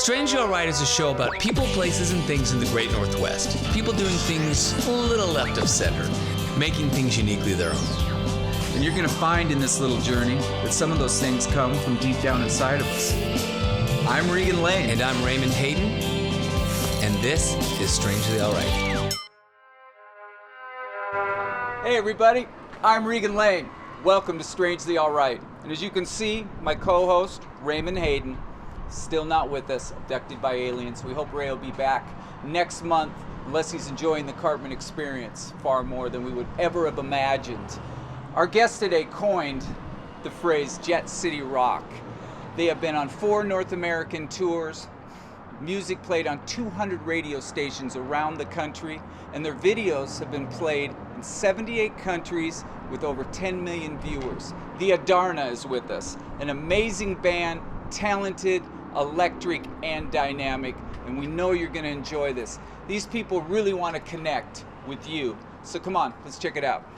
Strangely Alright is a show about people, places, and things in the Great Northwest. People doing things a little left of center, making things uniquely their own. And you're going to find in this little journey that some of those things come from deep down inside of us. I'm Regan Lane. And I'm Raymond Hayden. And this is Strangely Alright. Hey everybody, I'm Regan Lane. Welcome to Strangely Alright. And as you can see, my co-host, Raymond Hayden, still not with us, abducted by aliens. We hope Ray will be back next month, unless he's enjoying the Cartman experience far more than we would ever have imagined. Our guest today coined the phrase Jet City Rock. They have been on 4 North American tours, music played on 200 radio stations around the country, and their videos have been played in 78 countries with over 10 million viewers. The Adarna is with us, an amazing band, talented, electric, and dynamic, and we know you're going to enjoy this. These people really want to connect with you, so come on, let's check it out.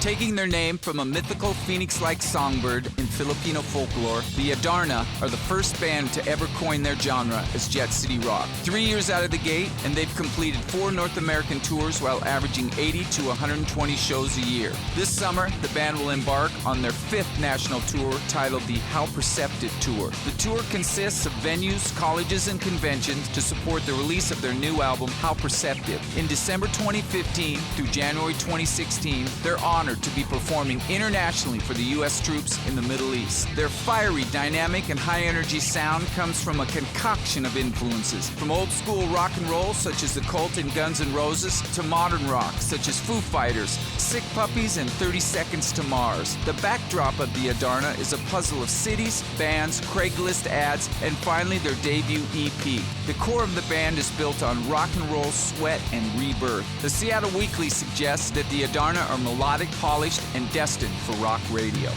Taking their name from a mythical phoenix-like songbird in Filipino folklore, the Adarna are the first band to ever coin their genre as Jet City Rock. 3 years out of the gate, and they've completed 4 North American tours while averaging 80 to 120 shows a year. This summer, the band will embark on their 5th national tour titled the How Perceptive Tour. The tour consists of venues, colleges, and conventions to support the release of their new album, How Perceptive. In December 2015 through January 2016, they're honored to be performing internationally for the U.S. troops in the Middle East. Their fiery, dynamic, and high-energy sound comes from a concoction of influences, from old-school rock and roll, such as The Cult and Guns N' Roses, to modern rock, such as Foo Fighters, Sick Puppies, and 30 Seconds to Mars. The backdrop of the Adarna is a puzzle of cities, bands, Craigslist ads, and finally their debut EP. The core of the band is built on rock and roll, sweat, and rebirth. The Seattle Weekly suggests that the Adarna are melodic, polished, and destined for rock radio.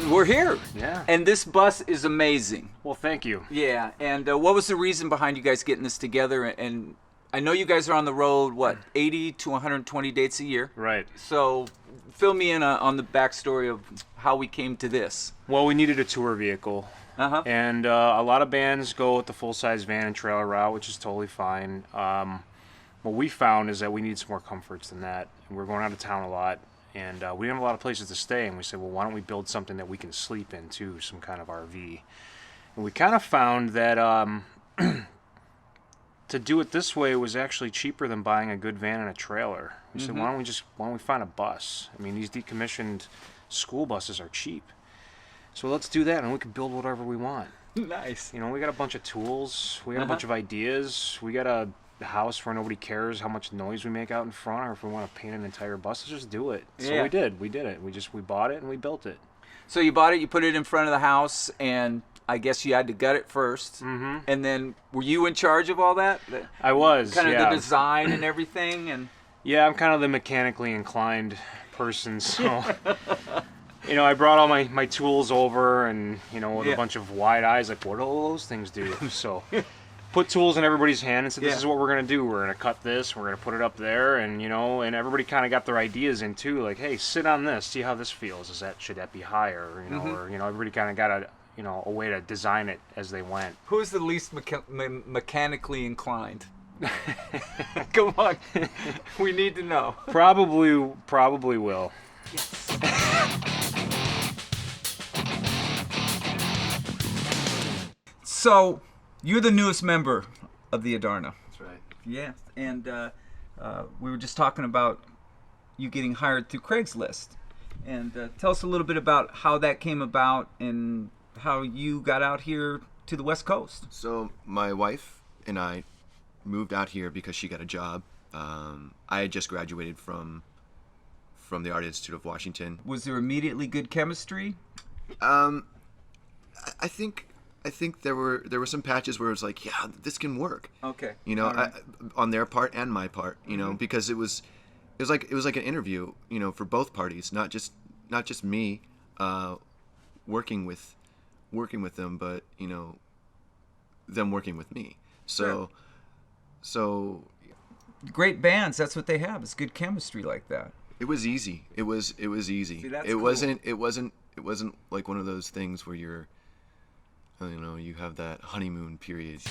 We're here. Yeah. And this bus is amazing. Well, thank you. Yeah. And what was the reason behind you guys getting this together? And I know you guys are on the road, 80 to 120 dates a year? Right. So fill me in on the backstory of how we came to this. Well, we needed a tour vehicle. Uh-huh. And a lot of bands go with the full-size van and trailer route, which is totally fine. What we found is that we need some more comforts than that. And we're going out of town a lot, and we didn't have a lot of places to stay. And we said, well, why don't we build something that we can sleep in, too, some kind of RV. And we kind of found that to do it this way was actually cheaper than buying a good van and a trailer. We said, why don't we find a bus? I mean, these decommissioned school buses are cheap. So let's do that, and we can build whatever we want. Nice. You know, we got a bunch of tools. We got a bunch of ideas. We got a house where nobody cares how much noise we make out in front, or if we want to paint an entire bus, let's just do it. So we did. We did it. We bought it and we built it. So you bought it, you put it in front of the house, and I guess you had to gut it first. Mm-hmm. And then were you in charge of all that? I was, kind of the design and everything? And yeah, I'm kind of the mechanically inclined person, so... You know, I brought all my tools over, and, you know, with a bunch of wide eyes, like, what do all those things do? So, put tools in everybody's hand and said, this is what we're going to do. We're going to cut this, we're going to put it up there, and, you know, and everybody kind of got their ideas in, too. Like, hey, sit on this, see how this feels. Should that be higher? You know, or, you know, everybody kind of got a way to design it as they went. Who's the least mechanically inclined? Come on. We need to know. Probably will. Yes. So, you're the newest member of the Adarna. That's right. Yeah, and we were just talking about you getting hired through Craigslist. And tell us a little bit about how that came about and how you got out here to the West Coast. So my wife and I moved out here because she got a job. I had just graduated from the Art Institute of Washington. Was there immediately good chemistry? I think there were some patches where it was like, yeah, this can work. Okay. You know, right. on their part and my part. You know, because it was like an interview. You know, for both parties, not just me working with them, but you know, them working with me. So, So Great bands, that's what they have. It's good chemistry like that. it was easy. It was easy. See, that's it cool. wasn't like one of those things where you're, you have that honeymoon period.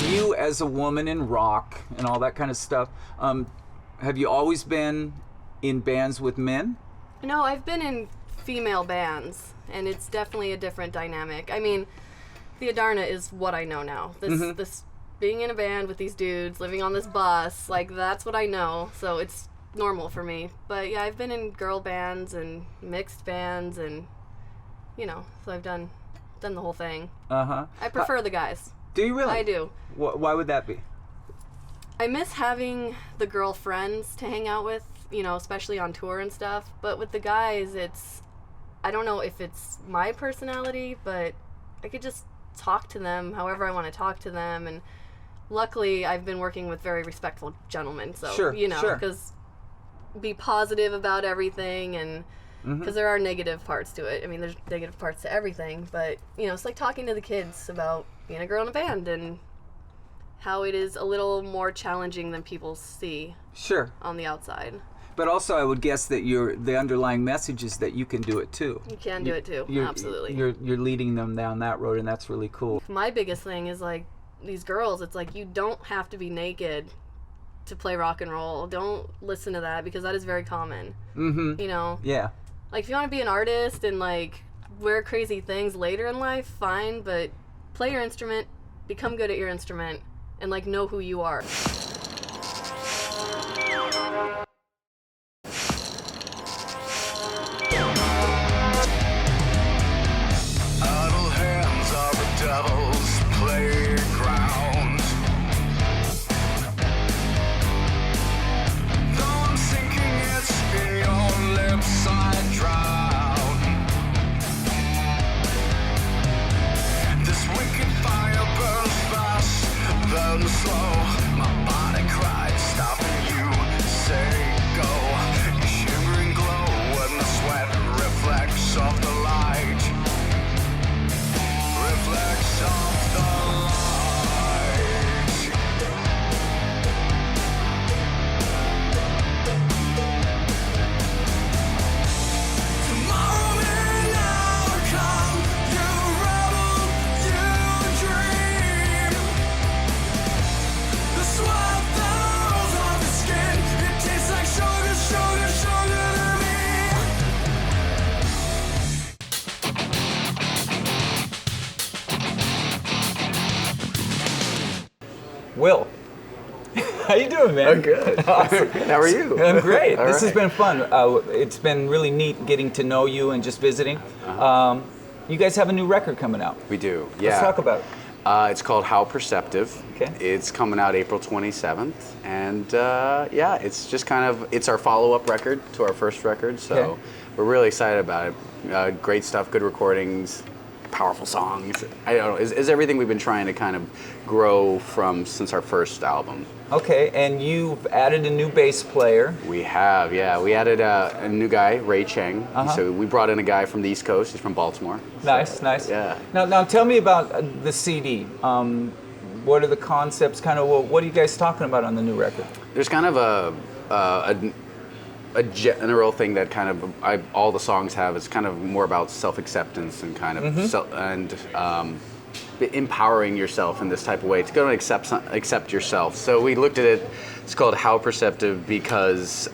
You as a woman in rock and all that kind of stuff, have you always been in bands with men? No, I've been in female bands, and it's definitely a different dynamic. I mean, the Adarna is what I know now. This being in a band with these dudes, living on this bus, like, that's what I know, so it's normal for me. But yeah, I've been in girl bands and mixed bands, and so I've done the whole thing. I prefer the guys. Do you really? I do. Why would that be? I miss having the girl friends to hang out with, especially on tour and stuff. But with the guys, I don't know if it's my personality, but I could just talk to them however I want to talk to them. And luckily, I've been working with very respectful gentlemen. So, Sure. because be positive about everything, and because there are negative parts to it. I mean, there's negative parts to everything. But, it's like talking to the kids about being a girl in a band and how it is a little more challenging than people see Sure. on the outside. But also, I would guess that the underlying message is that you can do it too. You can do it too, absolutely. You're leading them down that road, and that's really cool. My biggest thing is, like, these girls, it's like, you don't have to be naked to play rock and roll. Don't listen to that, because that is very common. Yeah. Like, if you want to be an artist and, like, wear crazy things later in life, fine, but play your instrument, become good at your instrument, and, like, know who you are. Idle hands are the devil's playground. Though I'm sinking, it's in your lips I drown. This wicked fire burns fast, then slow. My body cries, stopping you, say go. Your shimmering glow when the sweat reflects off the light. Reflects off the light. Tomorrow may never come. You rebel, you dream. The sweat that rolls off your skin, it tastes like sugar, sugar, sugar to me. Will, how you doing, man? I'm good. Awesome. How are you? I'm great. All This has right. been fun. It's been really neat getting to know you and just visiting. You guys have a new record coming out. We do. Yeah. Let's talk about it. It's called How Perceptive. Okay. It's coming out April 27th, and it's just it's our follow-up record to our first record. So Okay. we're really excited about it. Great stuff, good recordings, powerful songs. I don't know. Is everything we've been trying to kind of grow from since our first album. Okay, and you've added a new bass player. We have, yeah. We added a new guy, Ray Cheng. So we brought in a guy from the East Coast. He's from Baltimore. Nice, nice. Yeah. Now tell me about the CD. What are the concepts? Kind of what are you guys talking about on the new record? There's kind of a general thing that kind of all the songs have. It's kind of more about self-acceptance and kind of empowering yourself in this type of way to go and accept yourself. So we looked at it. It's called How Perceptive because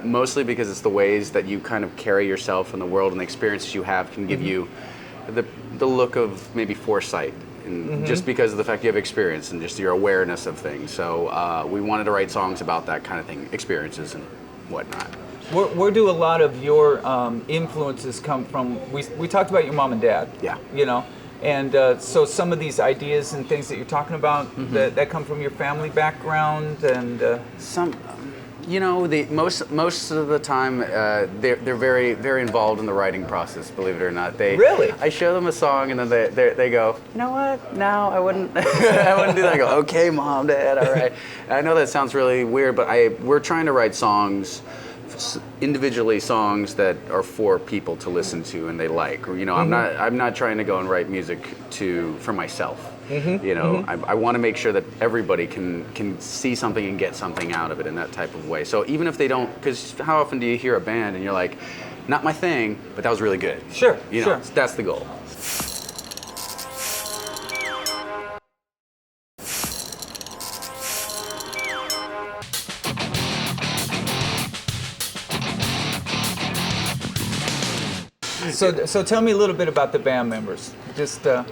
mostly because it's the ways that you kind of carry yourself in the world and the experiences you have can give you the look of maybe foresight. And just because of the fact you have experience and just your awareness of things. So we wanted to write songs about that kind of thing, experiences and whatnot. Where do a lot of your influences come from? We talked about your mom and dad. Yeah. You know, and so some of these ideas and things that you're talking about that come from your family background and Some, you know, most of the time they're very very involved in the writing process. Believe it or not, Really? I show them a song and then they go, you know what? No, I wouldn't. I wouldn't do that. I go, okay, mom, dad, all right. And I know that sounds really weird, but we're trying to write songs individually songs that are for people to listen to and they like. You know, I'm not trying to go and write music for myself. You know, I want to make sure that everybody can see something and get something out of it in that type of way. So even if they don't, because how often do you hear a band and you're like, not my thing, but that was really good. Sure, You know, sure. that's the goal. So tell me a little bit about the band members. Just There's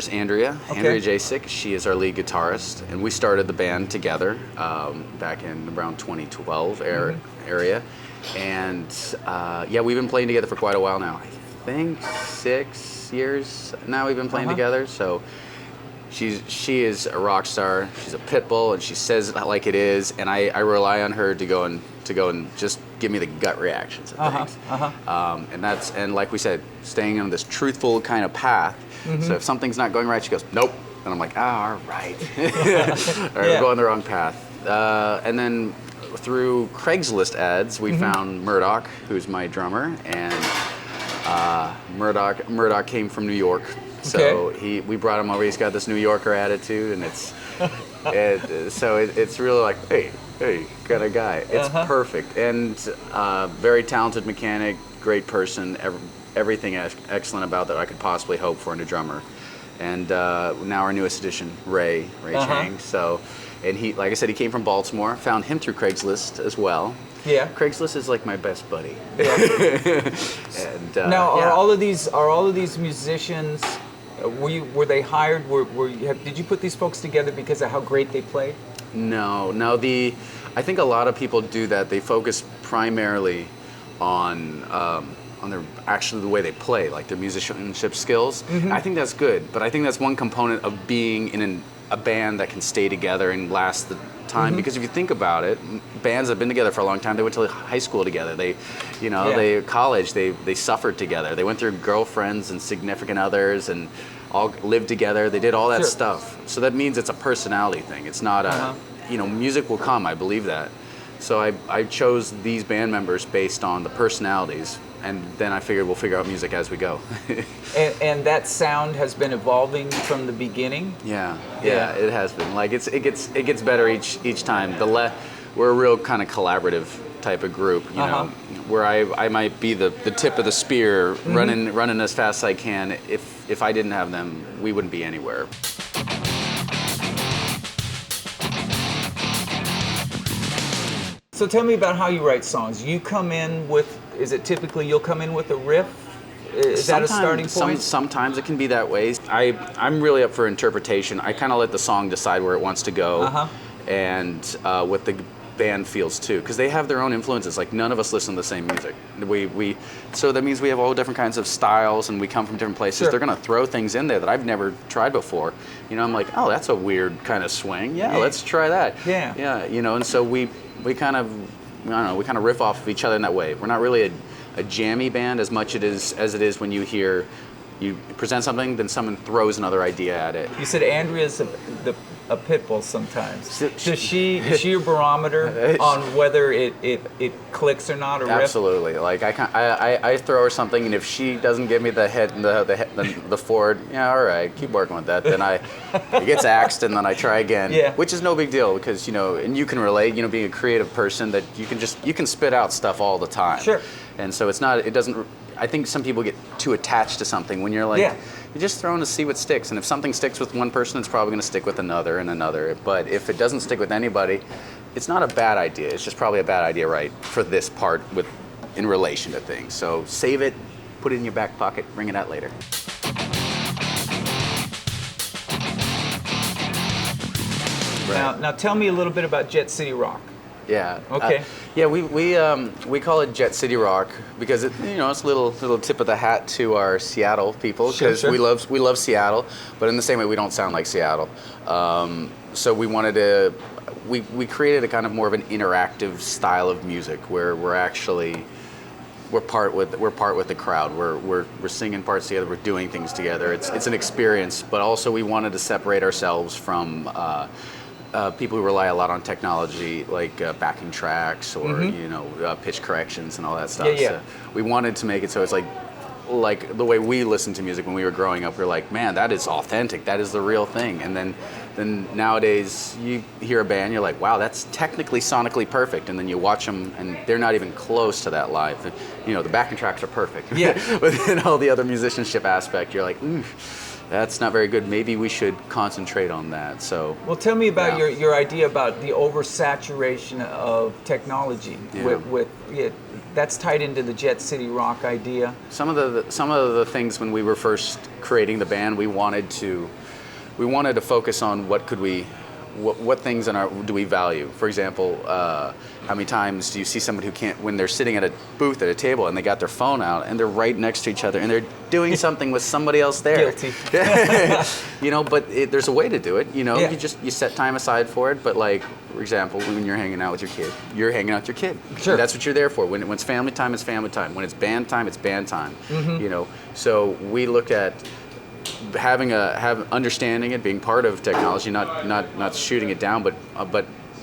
Andrea Okay. Jasik. She is our lead guitarist, and we started the band together back in around 2012 area. And we've been playing together for quite a while now. I think 6 years now we've been playing together. So she is a rock star. She's a pit bull, and she says it like it is. And I rely on her to go and just give me the gut reactions of things. And like we said, staying on this truthful kind of path. So if something's not going right, she goes, nope. And I'm like, all right. We're going the wrong path. And then through Craigslist ads, we found Murdoch, who's my drummer, and Murdoch came from New York. So we brought him over. He's got this New Yorker attitude, and it's really like, hey, kind of guy. It's perfect, and very talented mechanic, great person, everything excellent about that I could possibly hope for in a drummer. And now our newest addition, Ray Chang. So, and he, like I said, he came from Baltimore. Found him through Craigslist as well. Yeah. Craigslist is like my best buddy. Yeah. And now, are all of these musicians? Were they hired? Did you put these folks together because of how great they played? No. I think a lot of people do that. They focus primarily on the way they play, like their musicianship skills. I think that's good, but I think that's one component of being in a band that can stay together and last the time. Because if you think about it, bands have been together for a long time. They went to high school together. They college. They suffered together. They went through girlfriends and significant others and all lived together. They did all that stuff. So that means it's a personality thing. It's not music will come. I believe that. So I chose these band members based on the personalities, and then I figured we'll figure out music as we go. and that sound has been evolving from the beginning. Yeah, it has been. Like it gets better each time. We're a real kind of collaborative type of group, you know, where I might be the tip of the spear, running as fast as I can. If I didn't have them, we wouldn't be anywhere. So tell me about how you write songs. You come in with, is it typically you'll come in with a riff? Is that a starting point? Sometimes it can be that way. I'm really up for interpretation. I kind of let the song decide where it wants to go, and what the band feels too, because they have their own influences. Like none of us listen to the same music. So that means we have all different kinds of styles, and we come from different places. They're gonna throw things in there that I've never tried before. You know, I'm like, oh, that's a weird kind of swing. Yeah, let's try that. Yeah. You know, and so we kind of, I don't know, we kind of riff off of each other in that way. We're not really a jammy band as much as it is when you present something, then someone throws another idea at it. You said Andrea's a pit bull sometimes. Is she your barometer on whether it clicks or not, or riff? Absolutely. Like I throw her something, and if she doesn't give me the head and the forward, yeah, all right, keep working with that. Then it gets axed, and then I try again. Yeah. Which is no big deal, because and you can relate. Being a creative person, that you can spit out stuff all the time. Sure. And so it doesn't. I think some people get too attached to something when you're like, you're just throwing to see what sticks. And if something sticks with one person, it's probably going to stick with another and another. But if it doesn't stick with anybody, it's not a bad idea. It's just probably a bad idea, right, for this part in relation to things. So save it, put it in your back pocket, bring it out later. Now tell me a little bit about Jet City Rock. Yeah. Okay. We call it Jet City Rock because it's a little tip of the hat to our Seattle people, because we love Seattle, but in the same way we don't sound like Seattle. So we wanted to we created a kind of more of an interactive style of music where we're part with the crowd. We're singing parts together. We're doing things together. It's an experience, but also we wanted to separate ourselves from people who rely a lot on technology, like backing tracks or pitch corrections and all that stuff. Yeah. So we wanted to make it so it's like the way we listened to music when we were growing up. We were like, man, that is authentic. That is the real thing. And then nowadays you hear a band, you're like, wow, that's technically sonically perfect. And then you watch them and they're not even close to that live. The backing tracks are perfect. Yeah. But then all the other musicianship aspect, you're like, ooh, that's not very good. Maybe we should concentrate on that. So, well, tell me about your idea about the oversaturation of technology. That's tied into the Jet City Rock idea. Some of the things when we were first creating the band, we wanted to focus on what things do we value. For example, how many times do you see somebody who can't, when they're sitting at a booth at a table and they got their phone out and they're right next to each other and they're doing something with somebody else there. Guilty. But there's a way to do it. Yeah. You set time aside for it. But like, for example, when you're hanging out with your kid, you're hanging out with your kid. Sure. That's what you're there for. When it's family time, it's family time. When it's band time, it's band time. Mm-hmm. So we look at understanding it, being part of technology, not shooting it down, but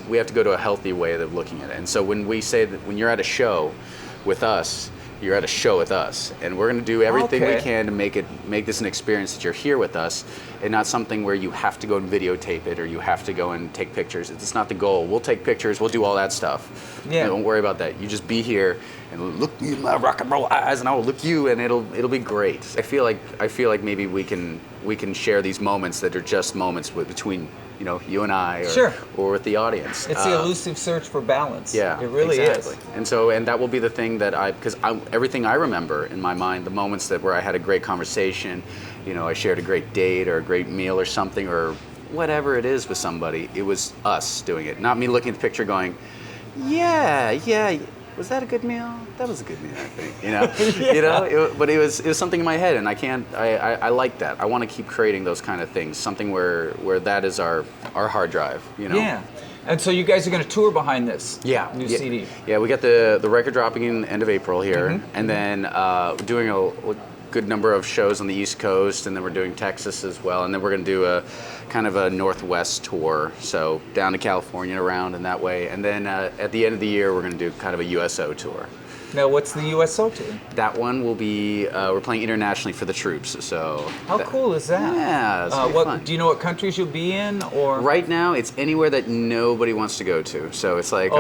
we have to go to a healthy way of looking at it. And so when we say that when you're at a show with us, you're at a show with us, and we're going to do everything we can to make this an experience that you're here with us, and not something where you have to go and videotape it or you have to go and take pictures. It's not the goal. We'll take pictures. We'll do all that stuff. Yeah. Don't worry about that. You just be here and look me in my rock and roll eyes, and I will look you, and it'll be great. I feel like maybe we can share these moments that are just moments between you and I, or with the audience. It's the elusive search for balance. Yeah, it really exactly. is. And that will be the thing that because everything I remember in my mind, the moments where I had a great conversation, I shared a great date or a great meal or something or whatever it is with somebody, it was us doing it, not me looking at the picture going, yeah. Was that a good meal? That was a good meal, I think. But it was something in my head, and I like that. I want to keep creating those kind of things, something where that is our hard drive. Yeah. And so you guys are going to tour behind this new CD. Yeah, we got the record dropping in the end of April here, and then doing a good number of shows on the East Coast, and then we're doing Texas as well, and then we're going to do a kind of a Northwest tour, so down to California around and that way, and then at the end of the year we're going to do kind of a USO tour. Now, what's the USO tour? That one will be we're playing internationally for the troops. So how cool is that? Yeah, it's fun. Do you know what countries you'll be in, or right now it's anywhere that nobody wants to go to. So it's like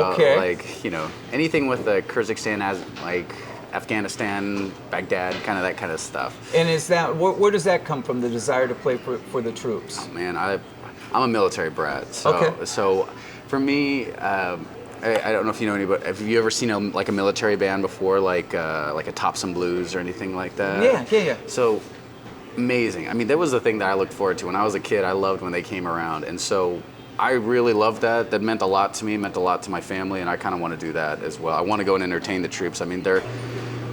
anything with Kyrgyzstan as like Afghanistan, Baghdad, kind of that kind of stuff. And is that where does that come from? The desire to play for the troops? Oh, man, I'm a military brat. So for me. I don't know if you know anybody. Have you ever seen a military band before, like a Thompson Blues or anything like that? Yeah. So amazing. I mean, that was the thing that I looked forward to when I was a kid. I loved when they came around, and so I really loved that. That meant a lot to me. It meant a lot to my family, and I kind of want to do that as well. I want to go and entertain the troops. I mean, they're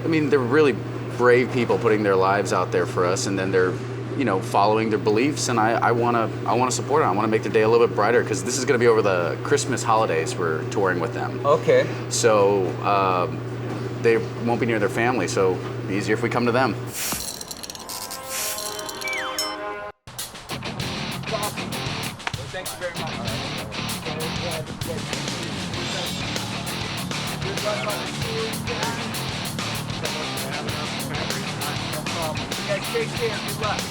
really brave people putting their lives out there for us, and then they're following their beliefs, and I want to support it. I want to make the day a little bit brighter because this is going to be over the Christmas holidays. We're touring with them. Okay. So they won't be near their family, so it'll be easier if we come to them. Thank you very much. Take care. Good luck.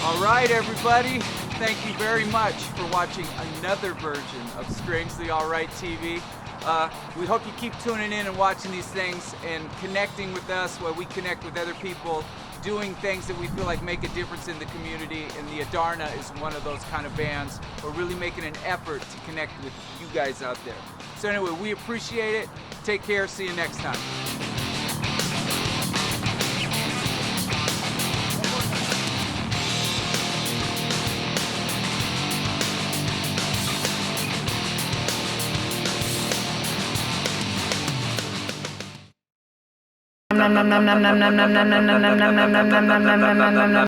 All right, everybody. Thank you very much for watching another version of Strangely Alright TV. We hope you keep tuning in and watching these things and connecting with us while we connect with other people doing things that we feel like make a difference in the community, and the Adarna is one of those kind of bands. We're really making an effort to connect with you guys out there. So anyway, we appreciate it. Take care. See you next time. Nom nom nom nom nom nom nom nom nom nom nom nom nom nom nom nom nom nom nom